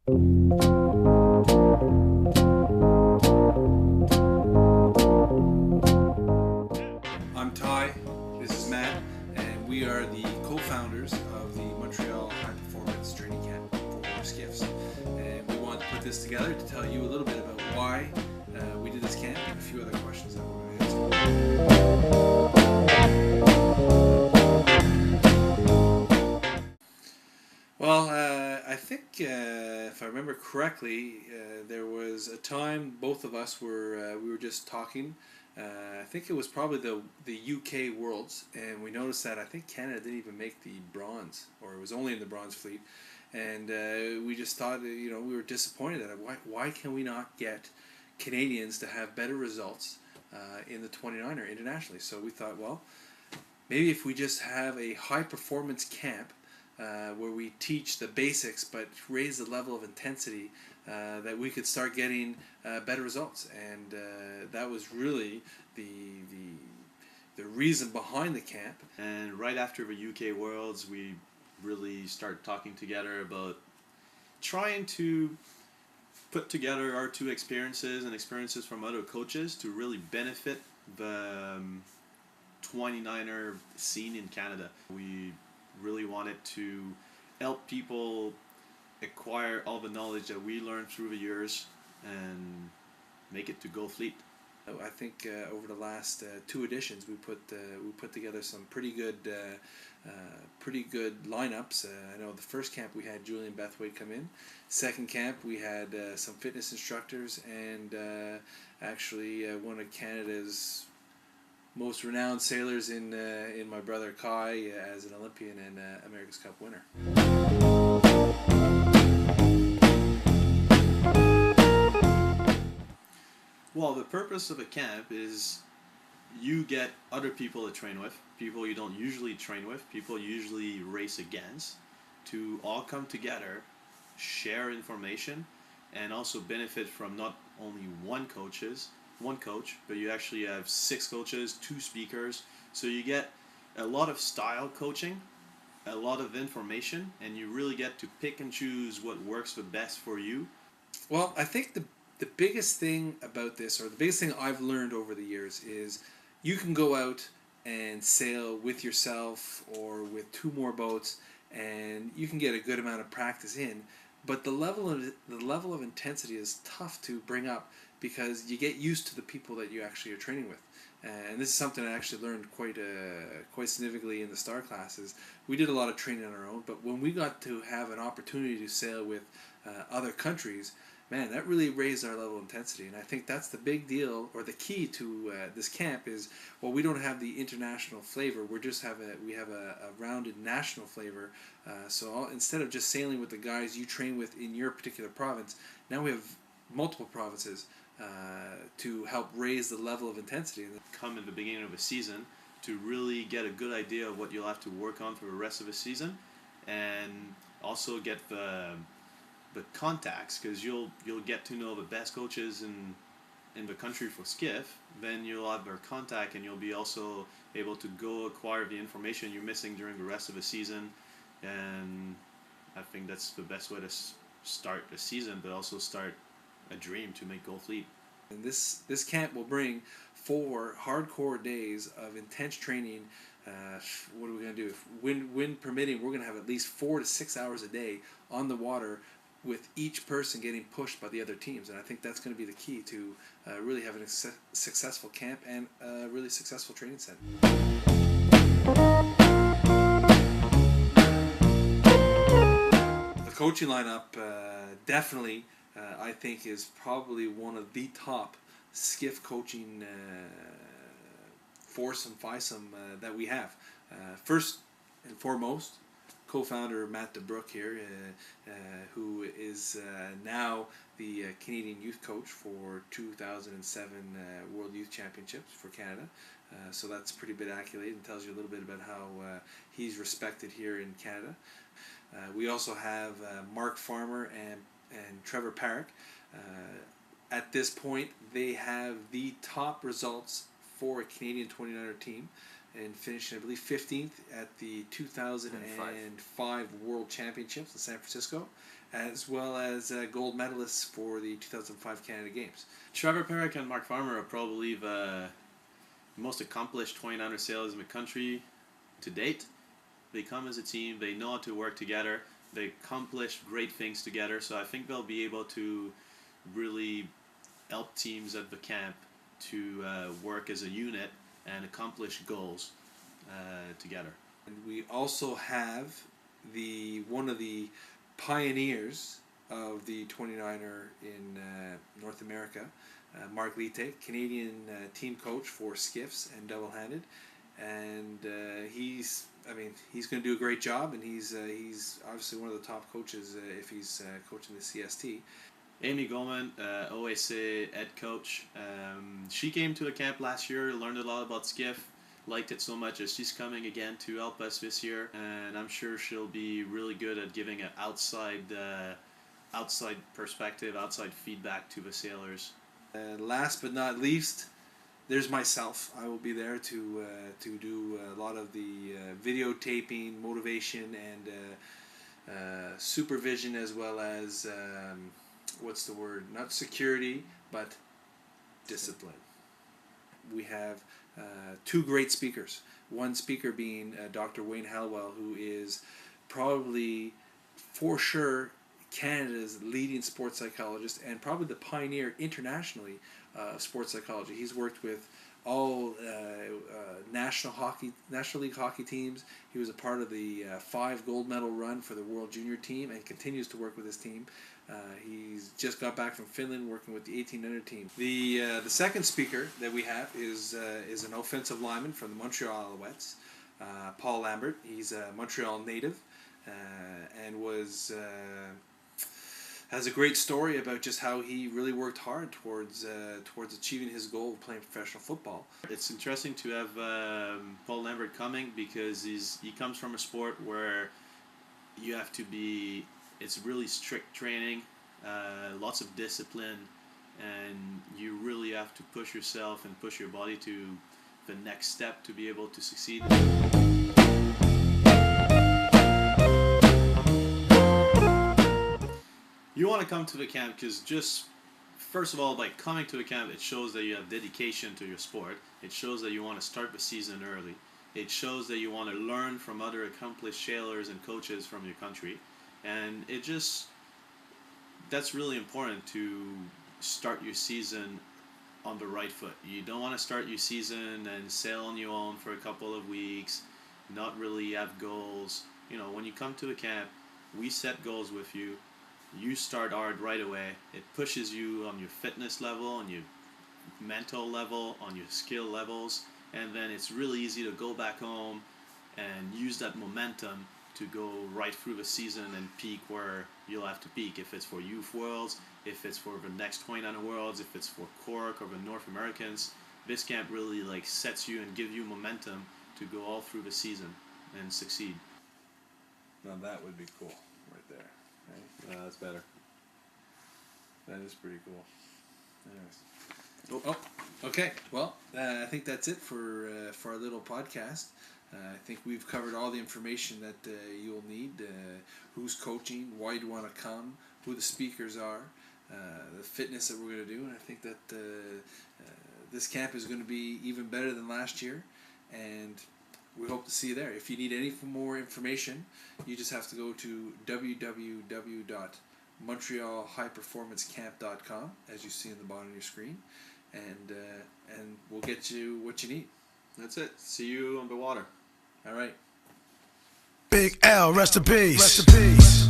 I'm Ty, this is Matt, and we are the co-founders of the Montreal High Performance Training Camp for skiffs. And we want to put this together to tell you a little bit about why we did this camp and a few other questions that we're going to answer. Well, I think if I remember correctly, there was a time both of us were we were just talking. I think it was probably the UK Worlds, and we noticed that I think Canada didn't even make the bronze, or it was only in the bronze fleet, and we just thought, we were disappointed at it. Why can we not get Canadians to have better results in the 29er internationally? So we thought, well, maybe if we just have a high performance camp where we teach the basics but raise the level of intensity, that we could start getting better results. And that was really the reason behind the camp. And right after the UK Worlds, we really started talking together about trying to put together our two experiences and experiences from other coaches to really benefit the 29er scene in Canada. We really wanted to help people acquire all the knowledge that we learned through the years and make it to Go Fleet. I think over the last two editions, we put together some pretty good lineups. I know the first camp we had Julian Bethwaite come in. Second camp we had some fitness instructors and actually one of Canada's most renowned sailors in my brother Kai as an Olympian and America's Cup winner. Well, the purpose of a camp is you get other people to train with, people you don't usually train with, people you usually race against, to all come together, share information, and also benefit from not only one coach, but you actually have 6 coaches, 2 speakers, so you get a lot of style coaching, a lot of information, and you really get to pick and choose what works the best for you. Well, I think the biggest thing about this, or the biggest thing I've learned over the years, is you can go out and sail with yourself or with 2 more boats, and you can get a good amount of practice in. But the level of intensity is tough to bring up because you get used to the people that you actually are training with. And this is something I actually learned quite significantly in the star classes. We did a lot of training on our own, but when we got to have an opportunity to sail with other countries, man, that really raised our level of intensity. And I think that's the big deal, or the key to this camp is, well, we don't have the international flavor. We have a rounded national flavor. So instead of just sailing with the guys you train with in your particular province, now we have multiple provinces to help raise the level of intensity. Come in the beginning of a season to really get a good idea of what you'll have to work on for the rest of the season, and also get the contacts, because you'll get to know the best coaches in the country for skiff. Then you'll have their contact, and you'll be also able to go acquire the information you're missing during the rest of the season. And I think that's the best way to start the season, but also start a dream to make Go Fleet. And this camp will bring 4 hardcore days of intense training. What are we going to do? Wind permitting, we're going to have at least 4 to 6 hours a day on the water, with each person getting pushed by the other teams. And I think that's going to be the key to really having a successful camp and a really successful training center. The coaching lineup definitely, I think, is probably one of the top skiff coaching foursome that we have. First and foremost, co-founder Matt DeBrook here, who is now the Canadian youth coach for 2007 World Youth Championships for Canada. So that's a pretty big accolade and tells you a little bit about how he's respected here in Canada. We also have Mark Farmer and Trevor Parrick. At this point, they have the top results for a Canadian 29er team. and finishing, I believe, 15th at the 2005 World Championships in San Francisco, as well as gold medalists for the 2005 Canada Games. Trevor Perrick and Mark Farmer are probably the most accomplished 29er sailors in the country to date. They come as a team, they know how to work together, they accomplish great things together, so I think they'll be able to really help teams at the camp to work as a unit and accomplish goals together. And we also have one of the pioneers of the 29er in North America, Mark Litte, Canadian team coach for skiffs and double-handed, and he's going to do a great job, and he's obviously one of the top coaches if he's coaching the CST. Amy Goldman, OAC head coach, she came to the camp last year, learned a lot about skiff, liked it so much that she's coming again to help us this year, and I'm sure she'll be really good at giving an outside perspective, outside feedback to the sailors. Last but not least, there's myself. I will be there to do a lot of the videotaping, motivation, and supervision, as well as what's the word? Not security, but discipline. We have two great speakers. One speaker being Dr. Wayne Halwell, who is probably, for sure, Canada's leading sports psychologist and probably the pioneer internationally of sports psychology. He's worked with all National League hockey teams. He was a part of the 5 gold medal run for the World Junior team and continues to work with his team. He's just got back from Finland working with the 18 under team. The second speaker that we have is an offensive lineman from the Montreal Alouettes, Paul Lambert. He's a Montreal native and has a great story about just how he really worked hard towards achieving his goal of playing professional football. It's interesting to have Paul Lambert coming because he comes from a sport where you have to be, it's really strict training, lots of discipline, and you really have to push yourself and push your body to the next step to be able to succeed. You want to come to the camp because just, first of all, by coming to the camp, it shows that you have dedication to your sport. It shows that you want to start the season early. It shows that you want to learn from other accomplished sailors and coaches from your country. And that's really important to start your season on the right foot. You don't want to start your season and sail on your own for a couple of weeks, not really have goals. When you come to the camp, we set goals with you. You start hard right away. It pushes you on your fitness level, on your mental level, on your skill levels, and then it's really easy to go back home and use that momentum to go right through the season and peak where you'll have to peak. If it's for Youth Worlds, if it's for the next 29 Worlds, if it's for Cork or the North Americans, this camp really sets you and gives you momentum to go all through the season and succeed. Now that would be cool right there. Right? That's better. That is pretty cool. Anyways. Oh, okay. Well, I think that's it for our little podcast. I think we've covered all the information that you'll need. Who's coaching, why you want to come, who the speakers are, the fitness that we're going to do. And I think that this camp is going to be even better than last year. And we hope to see you there. If you need any more information, you just have to go to www.montrealhighperformancecamp.com, as you see on the bottom of your screen, and we'll get you what you need. That's it. See you on the water. All right. Big L, rest in peace. Rest in peace.